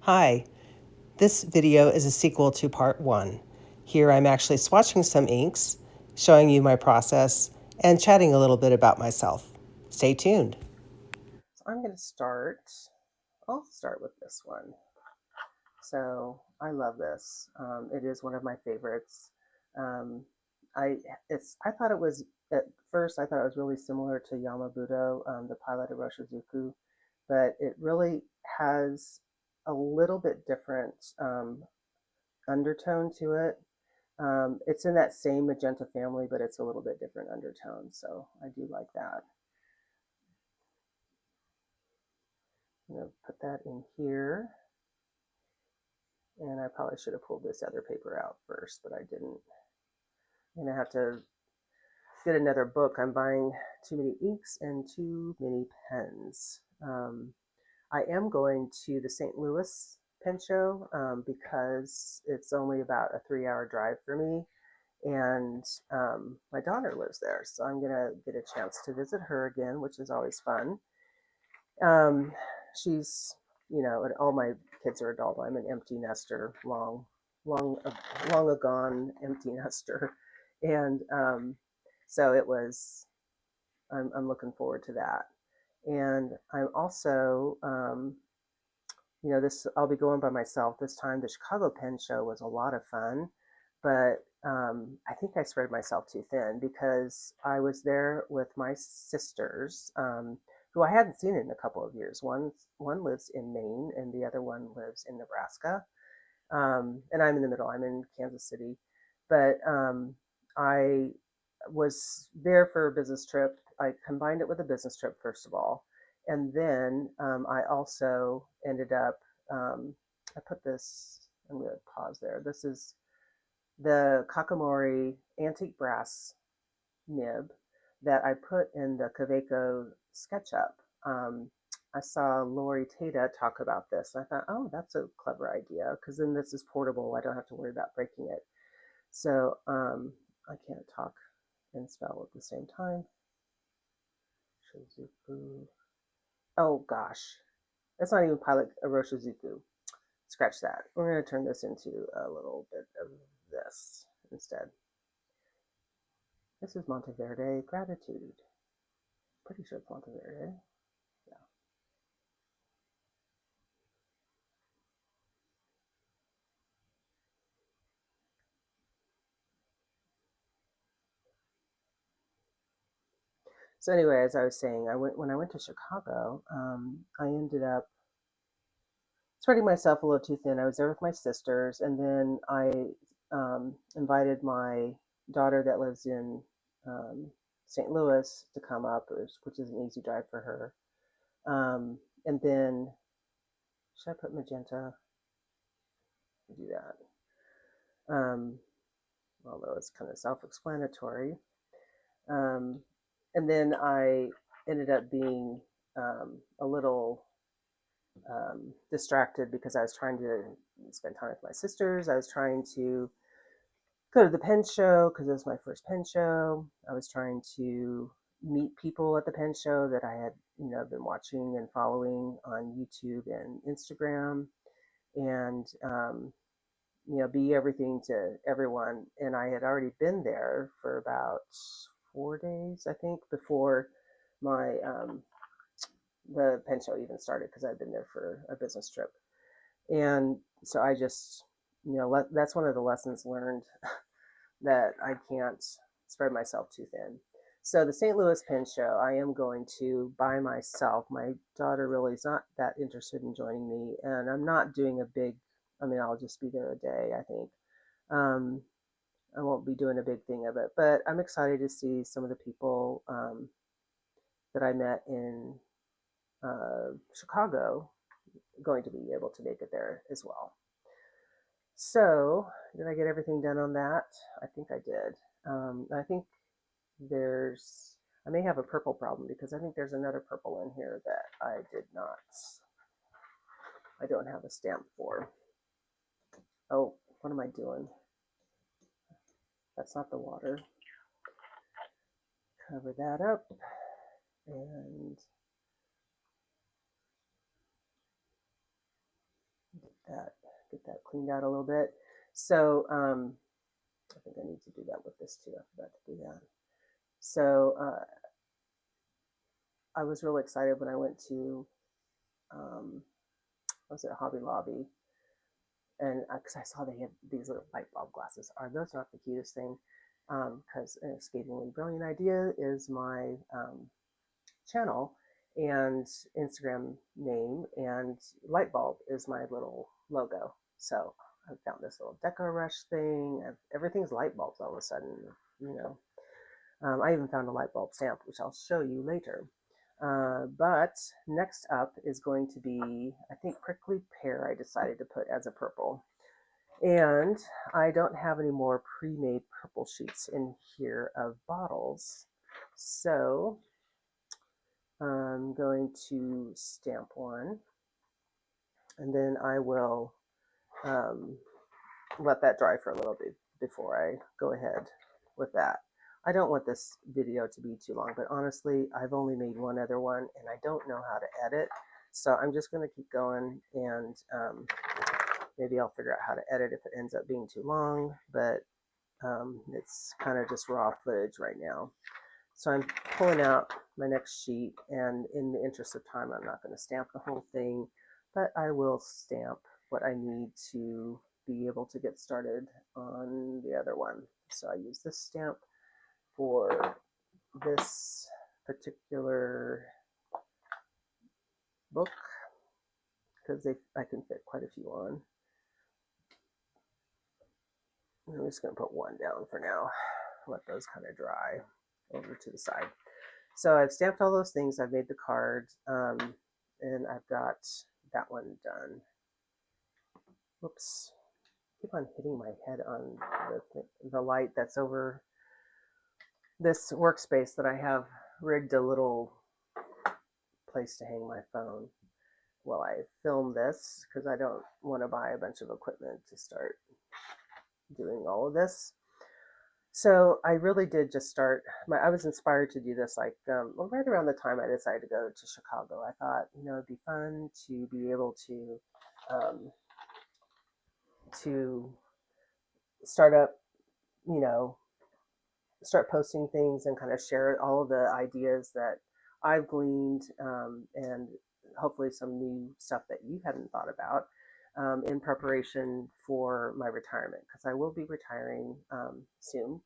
Hi, this video is a sequel to part 1. Here I'm actually swatching some inks, showing you my process, and chatting a little bit about myself. Stay tuned. So I'm going to I'll start with this one. So I love this. It is one of my favorites. Um, I thought it was, at first I thought it was really similar to Yamabudo, the Pilot of Roshizuku, but it really has a little bit different undertone to it. It's in that same magenta family, but it's a little bit different undertone, so I do like that. I'm going to put that in here, and I probably should have pulled this other paper out first, but I didn't. I'm going to have to get another book. I'm buying too many inks and too many pens. I am going to the St. Louis pen show because it's only about a 3-hour drive for me. And my daughter lives there, so I'm gonna get a chance to visit her again, which is always fun. She's, all my kids are adult. I'm an empty nester, long, long agone empty nester, and so it was. I'm looking forward to that, and I'm also, I'll be going by myself this time. The Chicago Pen Show was a lot of fun, but I think I spread myself too thin because I was there with my sisters, who I hadn't seen in a couple of years. One lives in Maine, and the other one lives in Nebraska. And I'm in the middle. I'm in Kansas City, but I was there for a business trip. I combined it with a business trip first of all, and then I also ended up. I put this. I'm going to pause there. This is the Kakamori antique brass nib that I put in the Kaweco SketchUp. I saw Lori Tata talk about this, and I thought, oh, that's a clever idea because then this is portable. I don't have to worry about breaking it. So I can't talk and spell at the same time. Shizuku. Oh gosh, that's not even Pilot Roshizuku. Scratch that. We're going to turn this into a little bit of this instead. This is Monteverde Gratitude. Pretty sure it's Monteverde. Yeah. So anyway, as I was saying, when I went to Chicago. I ended up spreading myself a little too thin. I was there with my sisters, and then I invited my daughter that lives in St. Louis to come up, which is an easy drive for her. And then, should I put magenta? I'll do that. Although it's kind of self-explanatory. And then I ended up being a little distracted because I was trying to spend time with my sisters. I was trying to go to the pen show because it was my first pen show. I was trying to meet people at the pen show that I had, been watching and following on YouTube and Instagram, and be everything to everyone. And I had already been there for about 4 days, I think, before my the pen show even started because I'd been there for a business trip. And so I just, that's one of the lessons learned that I can't spread myself too thin. So the St. Louis Pen Show, I am going to by myself. My daughter really is not that interested in joining me, and I'm not doing a big. I mean, I'll just be there a day, I think. Um, I won't be doing a big thing of it, but I'm excited to see some of the people that I met in Chicago going to be able to make it there as well. So, did I get everything done on that? I think I did. I think I may have a purple problem because I think there's another purple in here that I don't have a stamp for. Oh, what am I doing? That's not the water. Cover that up and get that cleaned out a little bit. So I think I need to do that with this too. I forgot to do that. So I was really excited when I went to was it Hobby Lobby, and because I saw they had these little light bulb glasses. Are those not the cutest thing? Because an escapingly brilliant idea is my channel and Instagram name, and light bulb is my little logo. So I found this little Deco Rush thing. Everything's light bulbs all of a sudden, you know. I even found a light bulb stamp, which I'll show you later. But next up is going to be, I think, Prickly Pear I decided to put as a purple. And I don't have any more pre-made purple sheets in here of bottles. So I'm going to stamp one. And then I will let that dry for a little bit before I go ahead with that. I don't want this video to be too long, but honestly, I've only made one other one and I don't know how to edit. So I'm just going to keep going, and maybe I'll figure out how to edit if it ends up being too long, but it's kind of just raw footage right now. So I'm pulling out my next sheet, and in the interest of time, I'm not going to stamp the whole thing, but I will stamp what I need to be able to get started on the other one. So I use this stamp for this particular book because I can fit quite a few on. I'm just going to put one down for now, let those kind of dry over to the side. So I've stamped all those things, I've made the card, and I've got that one done. Whoops, I keep on hitting my head on the light that's over this workspace that I have rigged a little place to hang my phone while I film this, because I don't want to buy a bunch of equipment to start doing all of this. So I really did just start, I was inspired to do this like right around the time I decided to go to Chicago. I thought, you know, it'd be fun to be able to start up, you know, start posting things and kind of share all of the ideas that I've gleaned, and hopefully some new stuff that you hadn't thought about in preparation for my retirement, because I will be retiring soon.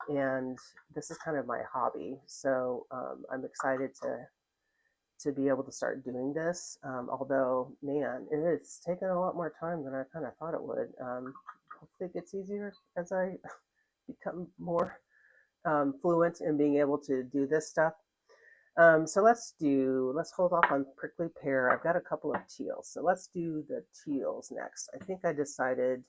And this is kind of my hobby. So I'm excited to be able to start doing this. Although, man, it's taken a lot more time than I kind of thought it would. Hopefully it gets easier as I become more fluent in being able to do this stuff. So let's hold off on Prickly Pear. I've got a couple of teals. So let's do the teals next. I think I decided,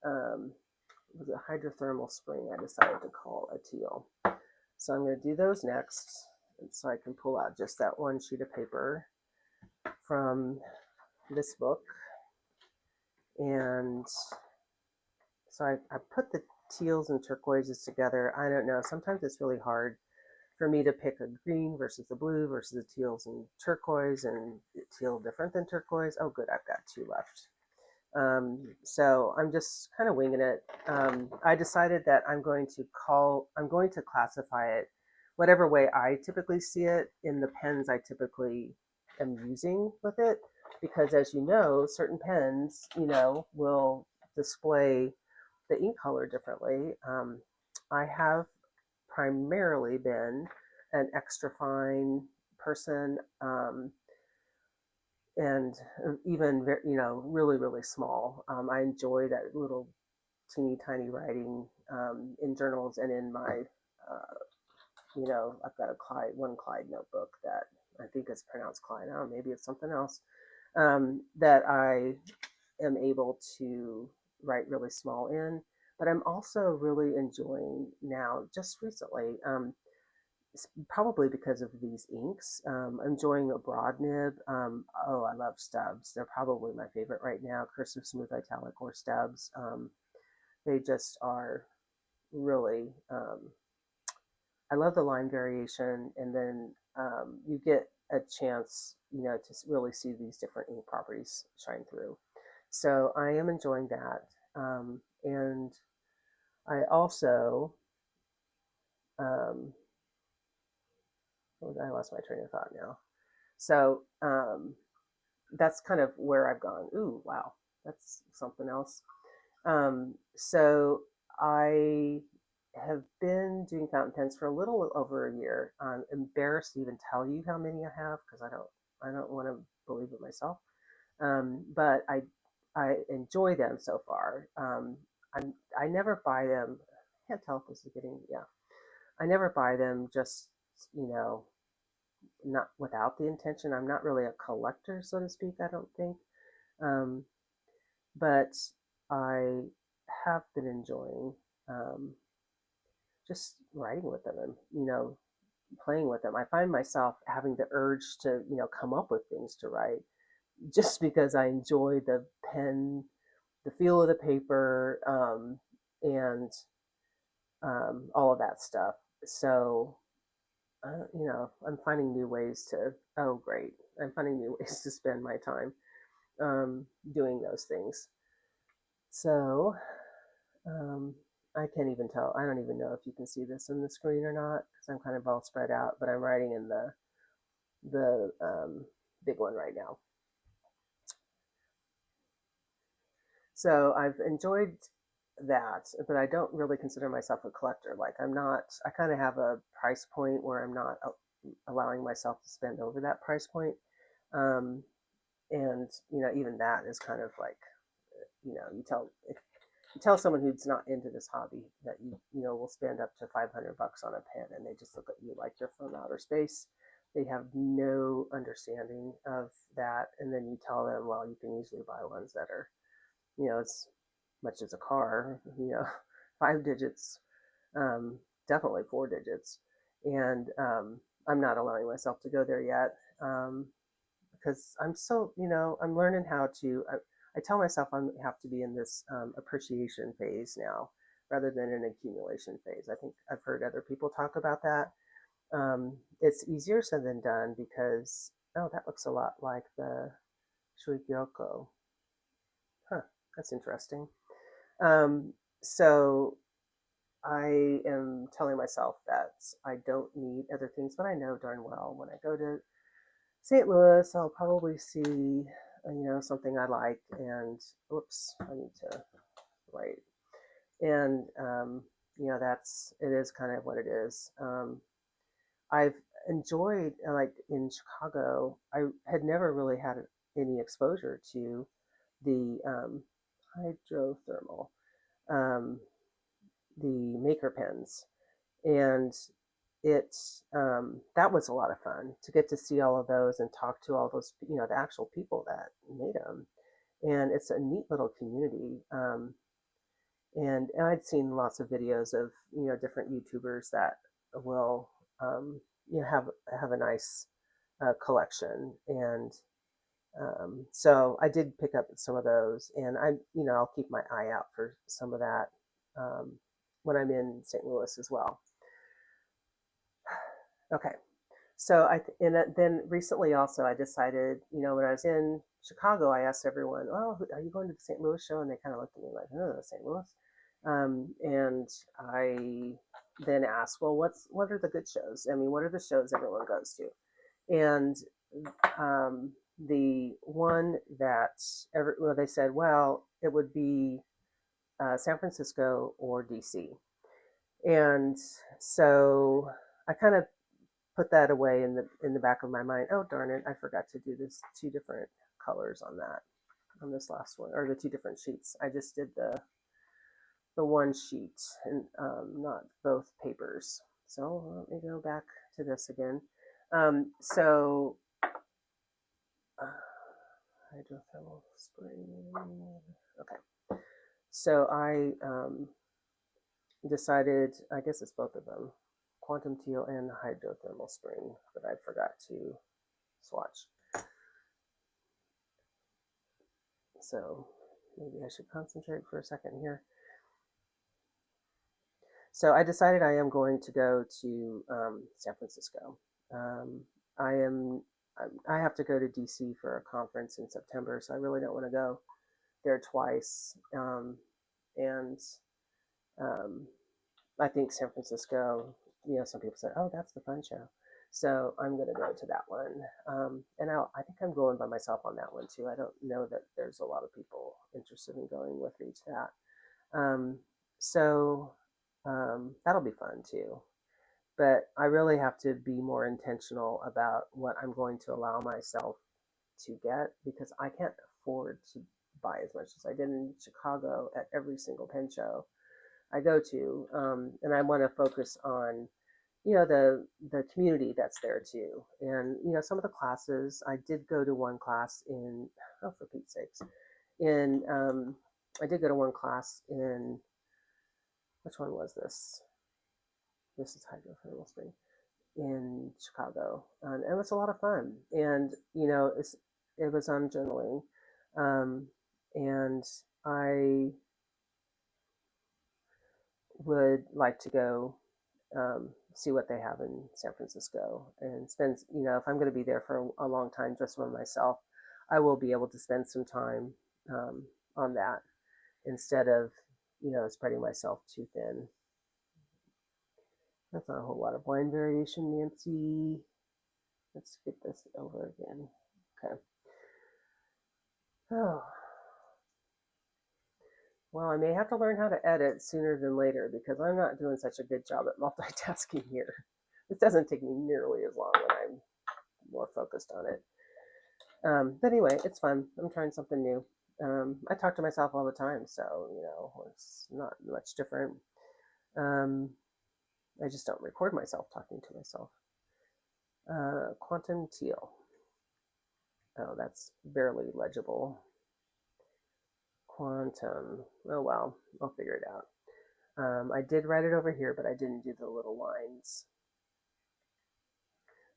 was it Hydrothermal Spring I decided to call a teal. So I'm going to do those next. And so I can pull out just that one sheet of paper from this book. And so I put the teals and turquoises together. I don't know, sometimes it's really hard for me to pick a green versus a blue versus the teals and turquoise, and teal different than turquoise. Oh good, I've got two left. So I'm just kind of winging it. I decided that I'm going to classify it whatever way I typically see it in the pens I typically am using with it, because as you know, certain pens, you know, will display the ink color differently. I have primarily been an extra fine person, and even, you know, really, really small. I enjoy that little teeny tiny writing in journals and in my, you know, I've got one Clyde notebook that I think is pronounced Clyde. I don't know, maybe it's something else, that I am able to write really small in. But I'm also really enjoying now, just recently, probably because of these inks, enjoying a broad nib. Oh, I love stubs. They're probably my favorite right now, cursive, smooth, italic, or stubs. They just are really, I love the line variation, and then you get a chance, you know, to really see these different ink properties shine through. So I am enjoying that. And I also, um, I lost my train of thought now. So that's kind of where I've gone. Ooh, wow, that's something else. So I have been doing fountain pens for a little over a year. I'm embarrassed to even tell you how many I have because I don't want to believe it myself. But I enjoy them so far. I never buy them. I can't tell if this is getting, yeah. I never buy them just, you know, not without the intention. I'm not really a collector, so to speak, I don't think. Um, but I have been enjoying um, just writing with them and, playing with them. I find myself having the urge to, come up with things to write just because I enjoy the pen, the feel of the paper, and all of that stuff. So, I'm finding new ways to, oh, great. I'm finding new ways to spend my time doing those things. So, um, I can't even tell. I don't even know if you can see this on the screen or not because I'm kind of all spread out, but I'm writing in the big one right now. So I've enjoyed that, but I don't really consider myself a collector. Like I'm not. I kind of have a price point where I'm not allowing myself to spend over that price point. Um, and even that is kind of like, you tell if you tell someone who's not into this hobby that will spend up to $500 on a pen, and they just look at you like you're from outer space. They have no understanding of that, and then you tell them, well, you can usually buy ones that are, as much as a car, 5 digits, definitely 4 digits, and I'm not allowing myself to go there yet. Because I'm so, I'm learning how to. I tell myself I have to be in this appreciation phase now rather than an accumulation phase. I think I've heard other people talk about that. It's easier said than done because, oh, that looks a lot like the Shuigyoko. Huh, that's interesting. So I am telling myself that I don't need other things, but I know darn well when I go to St. Louis, I'll probably see, something I like, and oops, I need to write. And it is kind of what it is. I've enjoyed, like in Chicago, I had never really had any exposure to the hydrothermal, um, the maker pens, and that was a lot of fun to get to see all of those and talk to all those, the actual people that made them. And it's a neat little community. And I'd seen lots of videos of different YouTubers that will have a nice collection, and so I did pick up some of those, and I'll keep my eye out for some of that um, when I'm in St. Louis as well. Okay. So then recently also I decided, when I was in Chicago, I asked everyone, "Oh, are you going to the St. Louis show?" And they kind of looked at me like, "Oh, St. Louis." And I then asked, "Well, what are the good shows? I mean, what are the shows everyone goes to?" And the one that well, they said, well, it would be San Francisco or DC. And so I kind of put that away in the back of my mind. Oh darn it, I forgot to do this two different colors on this last one, or the two different sheets. I just did the one sheet and not both papers. So let me go back to this again. So hydrothermal spring. Okay. So I decided, I guess it's both of them, quantum teal and hydrothermal spring, but I forgot to swatch. So maybe I should concentrate for a second here. So I decided I am going to go to San Francisco. Um, I am I have to go to DC for a conference in September, so I really don't want to go there twice, and um, I think San Francisco. Some people said, "Oh, that's the fun show," so I'm going to go to that one. And I think I'm going by myself on that one too. I don't know that there's a lot of people interested in going with me to that. So that'll be fun too. But I really have to be more intentional about what I'm going to allow myself to get, because I can't afford to buy as much as I did in Chicago at every single pen show I go to, and I want to focus on the community that's there too, and some of the classes. I did go to one class in, oh, for Pete's sakes, in I did go to one class in, which one was this? This is Hydrothermal Spring in Chicago, and it was a lot of fun. And it was on journaling, and I would like to go see what they have in San Francisco and spend. If I'm going to be there for a long time just for myself, I will be able to spend some time on that instead of spreading myself too thin. That's not a whole lot of wine variation, Nancy. Let's get this over again. Okay. Oh, well, I may have to learn how to edit sooner than later because I'm not doing such a good job at multitasking here. This doesn't take me nearly as long when I'm more focused on it. But anyway, it's fun. I'm trying something new. I talk to myself all the time, so it's not much different. I just don't record myself talking to myself. Quantum teal. Oh, that's barely legible. Quantum. Oh well, I'll figure it out. I did write it over here, but I didn't do the little lines.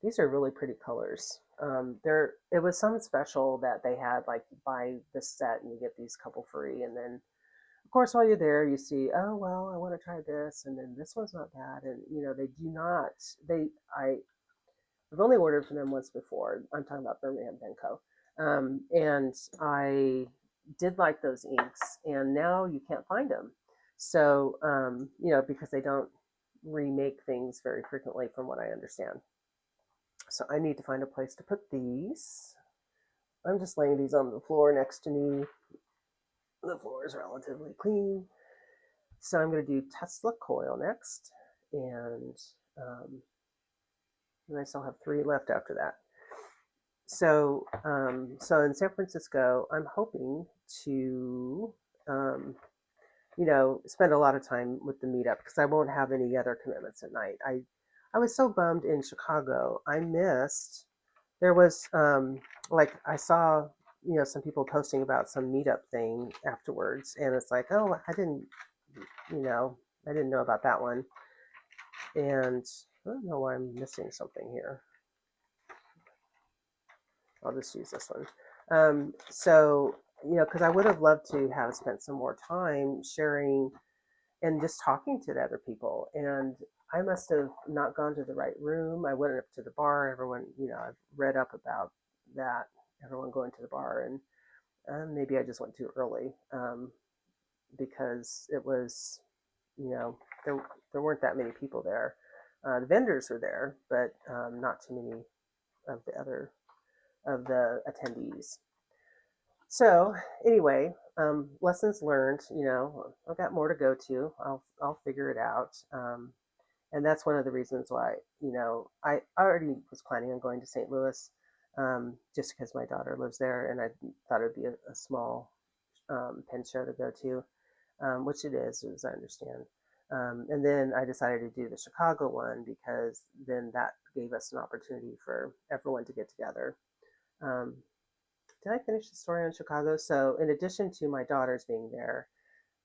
These are really pretty colors. It was some special that they had, like you buy this set and you get these couple free, and then of course while you're there you see, oh well, I want to try this, and then this one's not bad, and they do not. I've only ordered from them once before. I'm talking about Birmingham Pen Co. And I did like those inks, and now you can't find them. So, because they don't remake things very frequently, from what I understand. So I need to find a place to put these. I'm just laying these on the floor next to me. The floor is relatively clean. So I'm going to do Tesla Coil next, and I still have 3 left after that. So in San Francisco, I'm hoping to spend a lot of time with the meetup because I won't have any other commitments at night. I was so bummed in Chicago. I missed. There was like I saw some people posting about some meetup thing afterwards, and it's like, oh, I didn't know about that one, and I don't know why I'm missing something here. I'll just use this one. So, because I would have loved to have spent some more time sharing and just talking to the other people. And I must have not gone to the right room. I went up to the bar. Everyone, I've read up about that, everyone going to the bar. And maybe I just went too early because it was, there weren't that many people there. The vendors were there, but not too many of the attendees. So anyway, lessons learned. I've got more to go to. I'll figure it out. And that's one of the reasons why I already was planning on going to St. Louis, just because my daughter lives there, and I thought it would be a small pen show to go to, which it is, as I understand. And then I decided to do the Chicago one because then that gave us an opportunity for everyone to get together. Did I finish the story on Chicago? So, in addition to my daughters being there,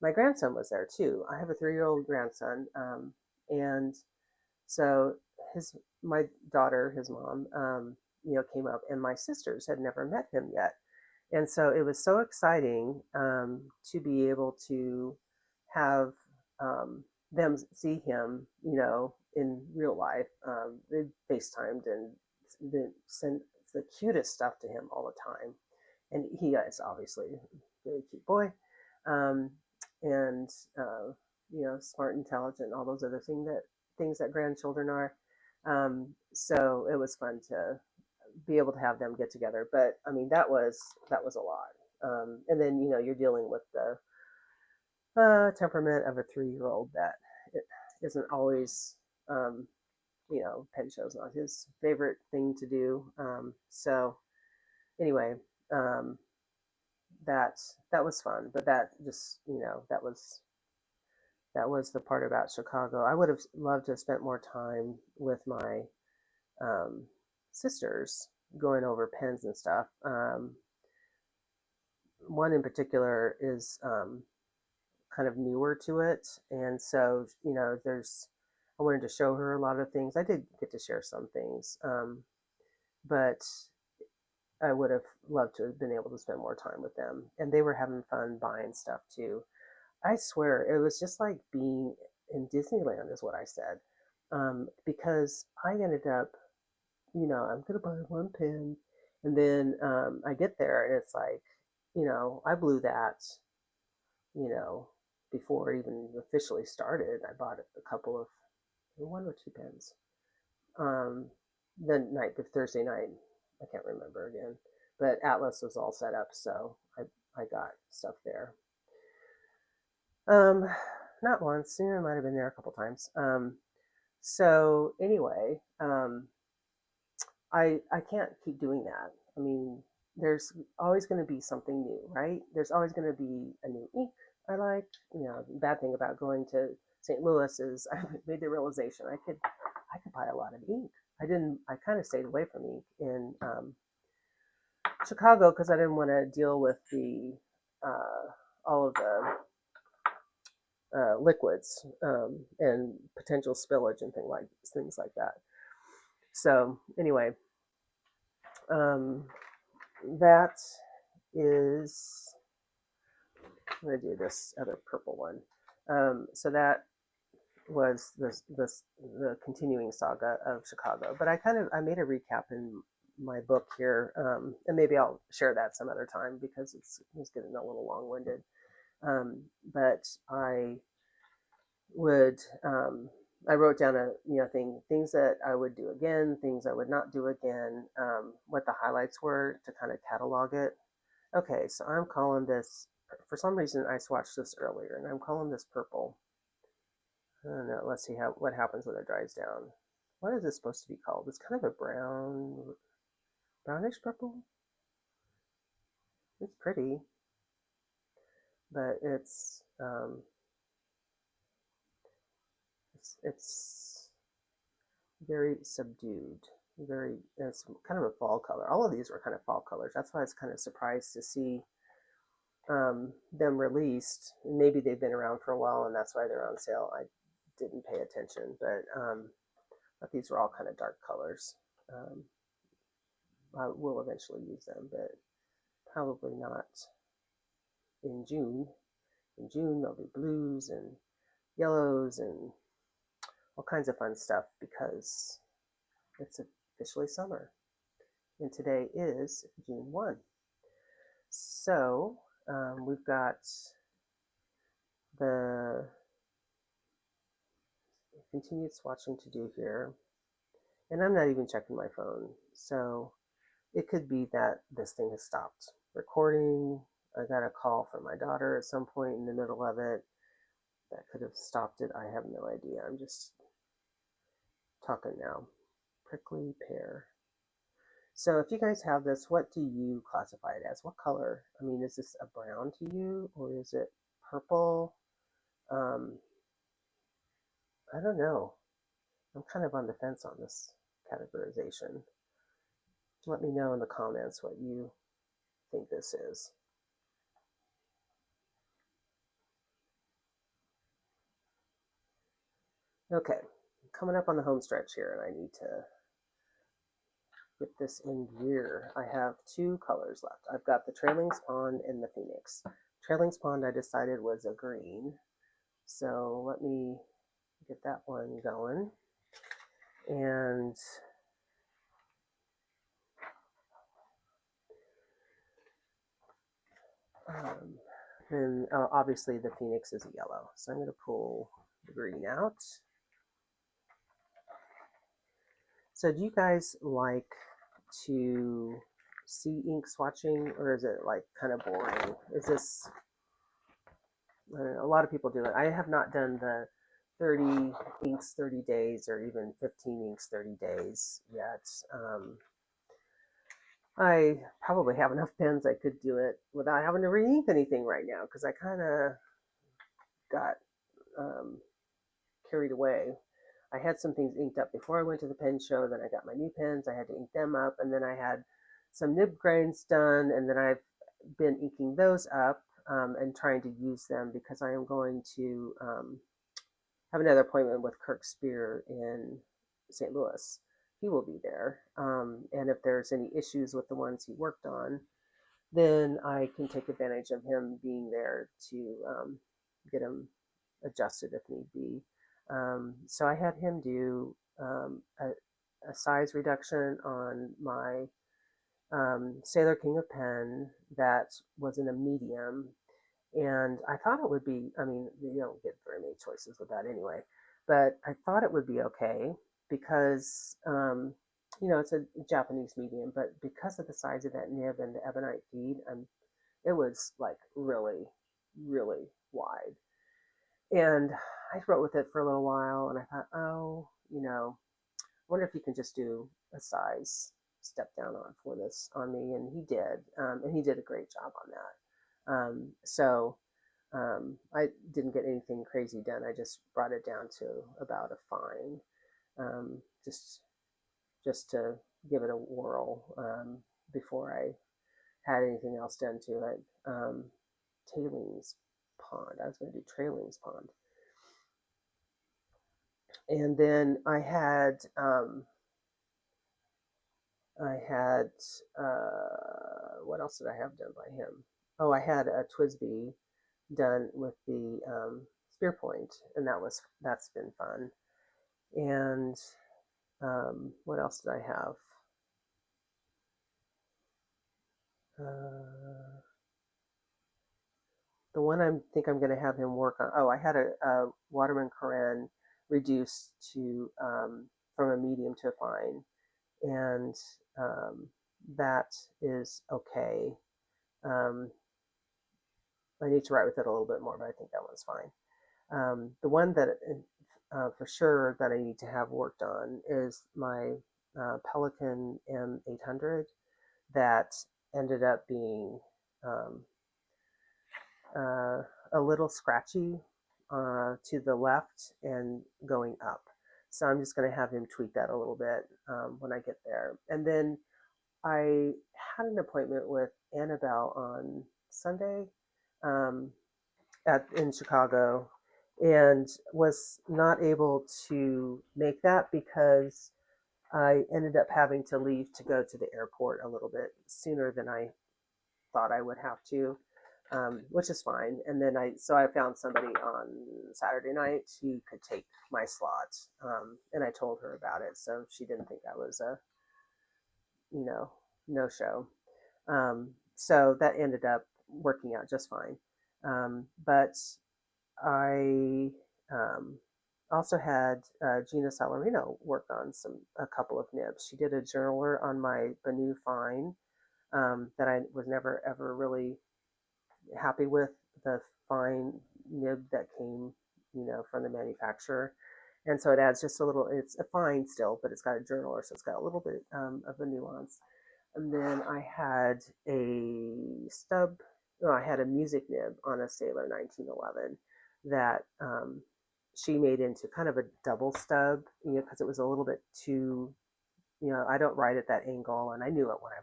my grandson was there too. I have a 3-year-old grandson, and so my daughter, his mom, came up, and my sisters had never met him yet, and so it was so exciting to be able to have them see him, in real life. They FaceTimed and sent the cutest stuff to him all the time. And he is obviously very cute boy, um, and you know, smart, intelligent, all those other things that grandchildren are. So it was fun to be able to have them get together. But I mean, that was a lot. And then you know you're dealing with the temperament of a 3-year old that it isn't always, you know, pen show's not his favorite thing to do. So anyway, um, that was fun, but that just, you know, that was the part about Chicago. I would have loved to have spent more time with my um, sisters going over pens and stuff. One in particular is kind of newer to it, and so you know, I wanted to show her a lot of things. I did get to share some things, but I would have loved to have been able to spend more time with them, and they were having fun buying stuff too. I swear it was just like being in Disneyland, is what I said, because I ended up, you know, I'm gonna buy one pen, and then I get there and it's like, you know, I blew that, you know, before it even officially started. I bought a couple of, one or two pens. Um, the night of Thursday night, I can't remember again, but Atlas was all set up, so I got stuff there. Um, Not once, you know, I might have been there a couple times. So anyway, I can't keep doing that. I mean, there's always going to be something new, right? There's always going to be a new ink I like. You know, the bad thing about going to St. Louis is I made the realization I could buy a lot of ink. I didn't. I kind of stayed away from ink in Chicago because I didn't want to deal with the all of the liquids and potential spillage and things like that. So anyway, um, that is, I'm going to do this other purple one. So that was the continuing saga of Chicago. But I made a recap in my book here, and maybe I'll share that some other time because it's getting a little long winded. But would I wrote down things that I would do again, things I would not do again, what the highlights were to kind of catalog it. Okay, so I'm calling this, for some reason I swatched this earlier, and I'm calling this purple. I don't know, let's see what happens when it dries down. What is this supposed to be called? It's kind of a brownish purple. It's pretty, but it's very subdued. It's kind of a fall color. All of these were kind of fall colors. That's why I was kind of surprised to see them released. Maybe they've been around for a while and that's why they're on sale. I didn't pay attention, but these were all kind of dark colors. I will eventually use them, but probably not in June. In June, there'll be blues and yellows and all kinds of fun stuff because it's officially summer. And today is June 1. So we've got the continued swatching to do here. And I'm not even checking my phone. So it could be that this thing has stopped recording. I got a call from my daughter at some point in the middle of it that could have stopped it. I have no idea. I'm just talking now. Prickly pear. So if you guys have this, what do you classify it as? What color? I mean, is this a brown to you or is it purple? Um, I don't know. I'm kind of on the fence on this categorization. Let me know in the comments what you think this is. Okay, coming up on the home stretch here, and I need to get this in gear. I have two colors left. I've got the Tailings Pond and the Phoenix. Tailings Pond I decided was a green, so let me get that one going. And And obviously the Phoenix is a yellow. So I'm going to pull the green out. So do you guys like to see ink swatching, or is it like kind of boring? Is this, I don't know, a lot of people do it. I have not done the 30 inks 30 days or even 15 inks 30 days yet. I probably have enough pens I could do it without having to re-ink anything right now because I kind of got um, carried away. I had some things inked up before I went to the pen show. Then I got my new pens. I had to ink them up. And then I had some nib grinds done. And then I've been inking those up and trying to use them because I am going to have another appointment with Kirk Spear in St. Louis. He will be there. And if there's any issues with the ones he worked on, then I can take advantage of him being there to get him adjusted if need be. So I had him do a size reduction on my Sailor King of Pen that was in a medium. And I thought it would be, I mean, you don't get very many choices with that anyway, but I thought it would be okay because, it's a Japanese medium, but because of the size of that nib and the ebonite feed, it was like really, really wide. And I wrote with it for a little while and I thought, oh, I wonder if you can just do a size step down for this on me. And he did. And he did a great job on that. I didn't get anything crazy done. I just brought it down to about a fine, um, just just to give it a whirl before I had anything else done to it. Tailings Pond. I was going to do Tailings Pond. And then what else did I have done by him? Oh, I had a Twisby done with the spear point, and that's been fun. And what else did I have? The one I think I'm going to have him work on. Oh, I had a Waterman Coran reduced to from a medium to a fine, and that is okay. I need to write with it a little bit more, but I think that one's fine. The one that for sure that I need to have worked on is my Pelican M800 that ended up being um, a little scratchy to the left and going up. So I'm just going to have him tweak that a little bit when I get there. And then I had an appointment with Annabelle on Sunday um, in Chicago and was not able to make that because I ended up having to leave to go to the airport a little bit sooner than I thought I would have to, which is fine. And then I found somebody on Saturday night who could take my slot, and I told her about it, so she didn't think I was a, no show. So that ended up working out just fine. But I also had Gina Salarino work on a couple of nibs. She did a journaler on my Banu Fine that I was never ever really happy with the fine nib that came, from the manufacturer. And so it adds just a little, it's a fine still, but it's got a journaler, so it's got a little bit of a nuance. And then I had I had a music nib on a Sailor 1911 that she made into kind of a double stub, because it was a little bit too, I don't write at that angle, and I knew it when I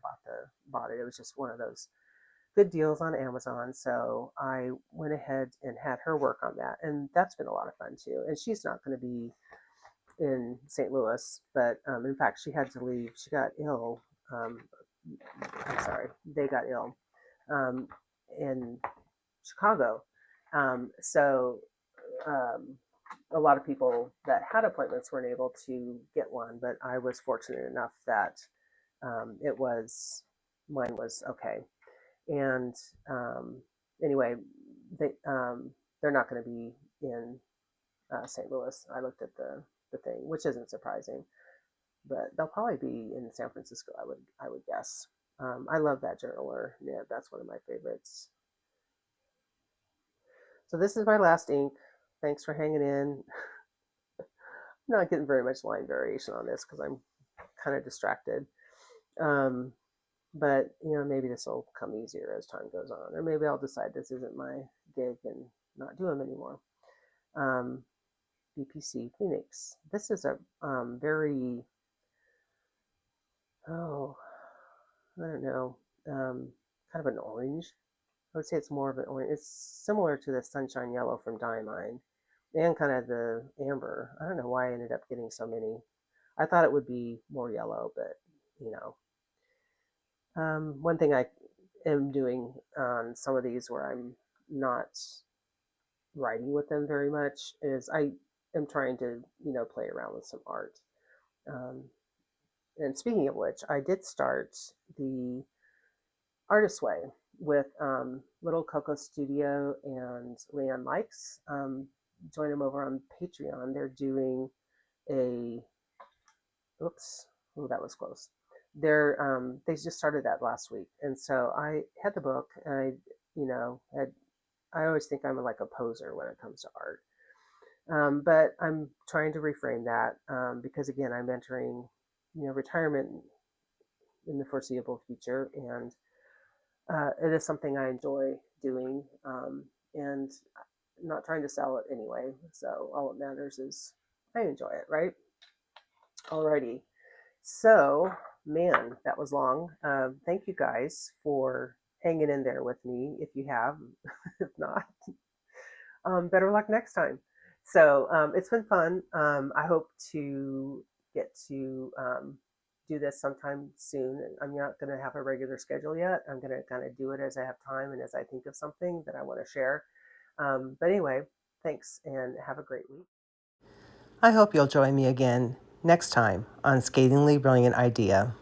bought it. It was just one of those good deals on Amazon. So I went ahead and had her work on that, and that's been a lot of fun too. And she's not going to be in St. Louis, but in fact, she had to leave. She got ill. I'm sorry, they got ill in Chicago. So a lot of people that had appointments weren't able to get one, but I was fortunate enough that mine was okay. And anyway, they're not going to be in St. Louis. I looked at the thing, which isn't surprising, but they'll probably be in San Francisco. I would guess. I love that journaler nib. That's one of my favorites. So this is my last ink. Thanks for hanging in. I'm not getting very much line variation on this because I'm kind of distracted. Um, but maybe this will come easier as time goes on, or maybe I'll decide this isn't my gig and not do them anymore. Um, BPC Phoenix. This is a very, oh, I don't know, kind of an orange. I would say it's more of an orange. It's similar to the Sunshine Yellow from Diamine and kind of the amber. I don't know why I ended up getting so many. I thought it would be more yellow, but you know. One thing I am doing on some of these where I'm not writing with them very much is I am trying to, play around with some art. Um, and speaking of which, I did start the Artist Way with Little Coco Studio and Leon Likes. Join them over on Patreon. They're doing a, oops, oh, that was close. They just started that last week, and so I had the book, and I always think I'm like a poser when it comes to art. But I'm trying to reframe that because again, I'm entering, retirement in the foreseeable future, and it is something I enjoy doing, and I'm not trying to sell it anyway. So all that matters is I enjoy it, right? Alrighty. So, man, that was long. Thank you guys for hanging in there with me. If you have, if not, better luck next time. So it's been fun. I hope to get to do this sometime soon. I'm not going to have a regular schedule yet. I'm going to kind of do it as I have time and as I think of something that I want to share. But anyway, thanks and have a great week. I hope you'll join me again next time on Scathingly Brilliant Idea.